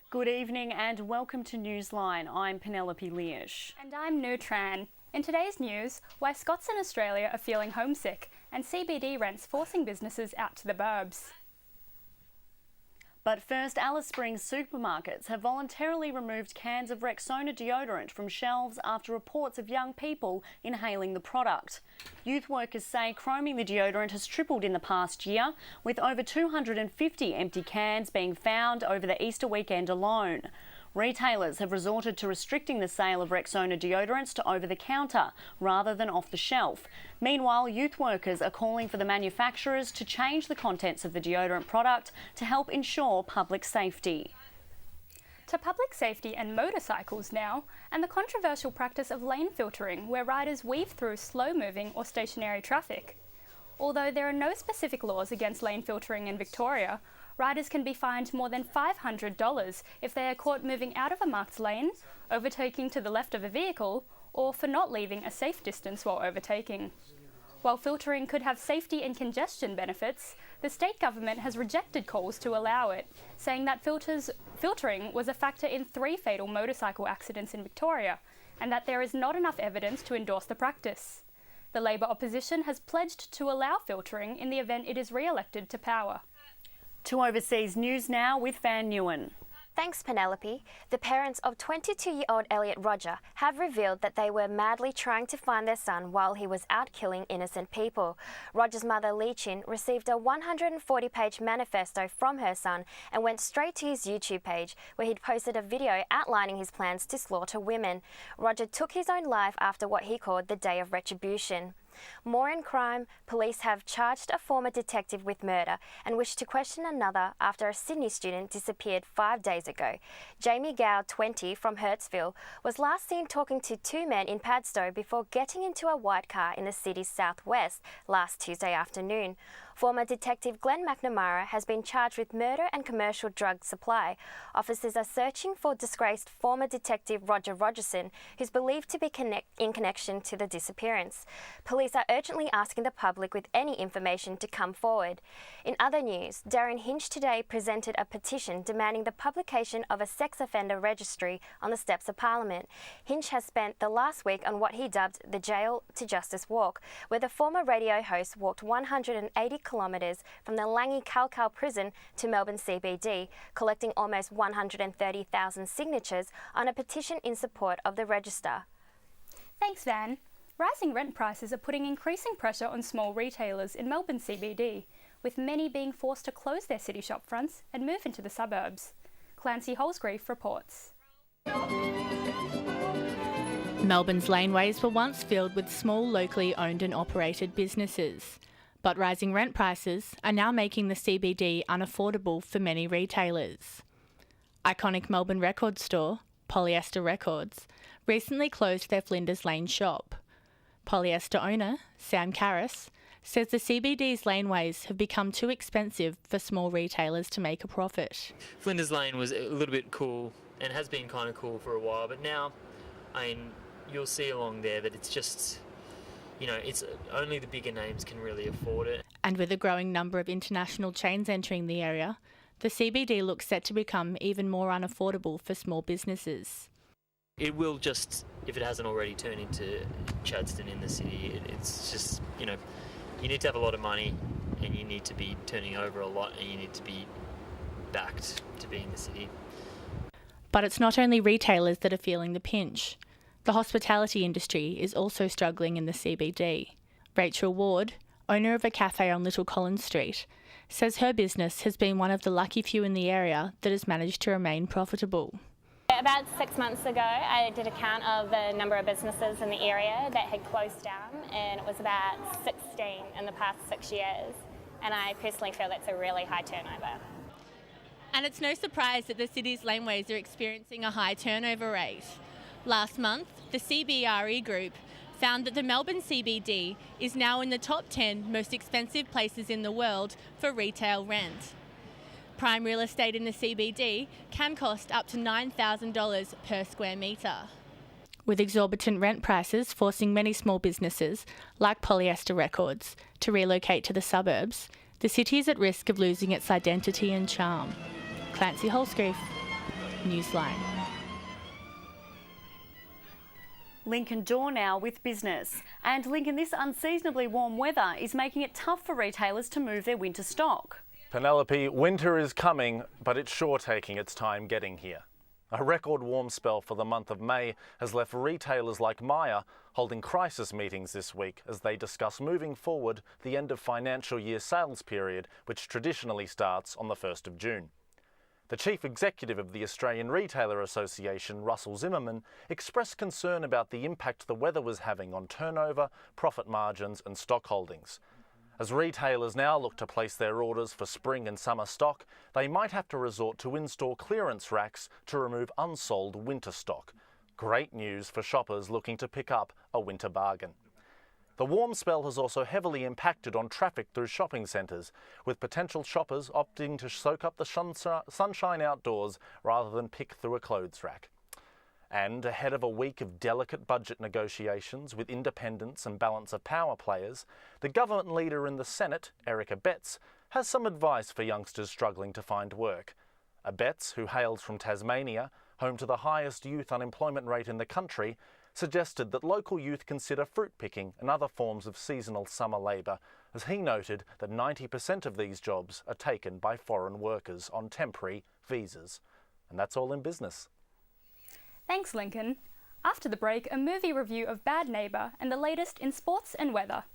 Good evening and welcome to Newsline. I'm Penelope Leash. And I'm Nu Tran. In today's news, why Scots in Australia are feeling homesick and CBD rents forcing businesses out to the burbs. But first, Alice Springs supermarkets have voluntarily removed cans of Rexona deodorant from shelves after reports of young people inhaling the product. Youth workers say chroming the deodorant has tripled in the past year, with over 250 empty cans being found over the Easter weekend alone. Retailers have resorted to restricting the sale of Rexona deodorants to over-the-counter rather than off the shelf. Meanwhile, youth workers are calling for the manufacturers to change the contents of the deodorant product to help ensure public safety. To public safety and motorcycles now, and the controversial practice of lane filtering where riders weave through slow-moving or stationary traffic. Although there are no specific laws against lane filtering in Victoria, riders can be fined more than $500 if they are caught moving out of a marked lane, overtaking to the left of a vehicle, or for not leaving a safe distance while overtaking. While filtering could have safety and congestion benefits, the state government has rejected calls to allow it, saying that filtering was a factor in 3 fatal motorcycle accidents in Victoria, and that there is not enough evidence to endorse the practice. The Labor opposition has pledged to allow filtering in the event it is re-elected to power. To overseas news now with Van Nguyen. Thanks, Penelope. The parents of 22-year-old Elliot Roger have revealed that they were madly trying to find their son while he was out killing innocent people. Roger's mother, Lee Chin, received a 140-page manifesto from her son and went straight to his YouTube page, where he'd posted a video outlining his plans to slaughter women. Roger took his own life after what he called the Day of Retribution. More in crime, police have charged a former detective with murder and wish to question another after a Sydney student disappeared 5 days ago. Jamie Gow, 20, from Hurstville, was last seen talking to 2 men in Padstow before getting into a white car in the city's southwest last Tuesday afternoon. Former Detective Glenn McNamara has been charged with murder and commercial drug supply. Officers are searching for disgraced former Detective Roger Rogerson, who's believed to be in connection to the disappearance. Police are urgently asking the public with any information to come forward. In other news, Darren Hinch today presented a petition demanding the publication of a sex offender registry on the steps of Parliament. Hinch has spent the last week on what he dubbed the Jail to Justice Walk, where the former radio host walked 180 kilometres from the Langi Kalkal prison to Melbourne CBD, collecting almost 130,000 signatures on a petition in support of the register. Thanks, Van. Rising rent prices are putting increasing pressure on small retailers in Melbourne CBD, with many being forced to close their city shop fronts and move into the suburbs. Clancy Holsgrave reports. Melbourne's laneways were once filled with small locally owned and operated businesses. But rising rent prices are now making the CBD unaffordable for many retailers. Iconic Melbourne record store, Polyester Records, recently closed their Flinders Lane shop. Polyester owner, Sam Karras, says the CBD's laneways have become too expensive for small retailers to make a profit. Flinders Lane was a little bit cool and has been kind of cool for a while, but now, you'll see along there that it's just... it's only the bigger names can really afford it. And with a growing number of international chains entering the area, the CBD looks set to become even more unaffordable for small businesses. It will just, if it hasn't already, turn into Chadstone in the city. It's just, you need to have a lot of money and you need to be turning over a lot and you need to be backed to be in the city. But it's not only retailers that are feeling the pinch. The hospitality industry is also struggling in the CBD. Rachel Ward, owner of a cafe on Little Collins Street, says her business has been one of the lucky few in the area that has managed to remain profitable. About 6 months ago, I did a count of the number of businesses in the area that had closed down, and it was about 16 in the past 6 years. And I personally feel that's a really high turnover. And it's no surprise that the city's laneways are experiencing a high turnover rate. Last month, the CBRE Group found that the Melbourne CBD is now in the top 10 most expensive places in the world for retail rent. Prime real estate in the CBD can cost up to $9,000 per square metre. With exorbitant rent prices forcing many small businesses, like Polyester Records, to relocate to the suburbs, the city is at risk of losing its identity and charm. Clancy Holsgrave. Newsline. Lincoln Door now with business. And Lincoln, this unseasonably warm weather is making it tough for retailers to move their winter stock. Penelope, winter is coming, but it's sure taking its time getting here. A record warm spell for the month of May has left retailers like Myer holding crisis meetings this week as they discuss moving forward the end of financial year sales period, which traditionally starts on the 1st of June. The chief executive of the Australian Retailer Association, Russell Zimmerman, expressed concern about the impact the weather was having on turnover, profit margins and stock holdings. As retailers now look to place their orders for spring and summer stock, they might have to resort to in-store clearance racks to remove unsold winter stock. Great news for shoppers looking to pick up a winter bargain. The warm spell has also heavily impacted on traffic through shopping centres, with potential shoppers opting to soak up the sunshine outdoors rather than pick through a clothes rack. And ahead of a week of delicate budget negotiations with independents and balance of power players, the government leader in the Senate, Eric Abetz, has some advice for youngsters struggling to find work. Abetz, who hails from Tasmania, home to the highest youth unemployment rate in the country, suggested that local youth consider fruit picking and other forms of seasonal summer labour, as he noted that 90% of these jobs are taken by foreign workers on temporary visas. And that's all in business. Thanks, Lincoln. After the break, a movie review of Bad Neighbour and the latest in sports and weather.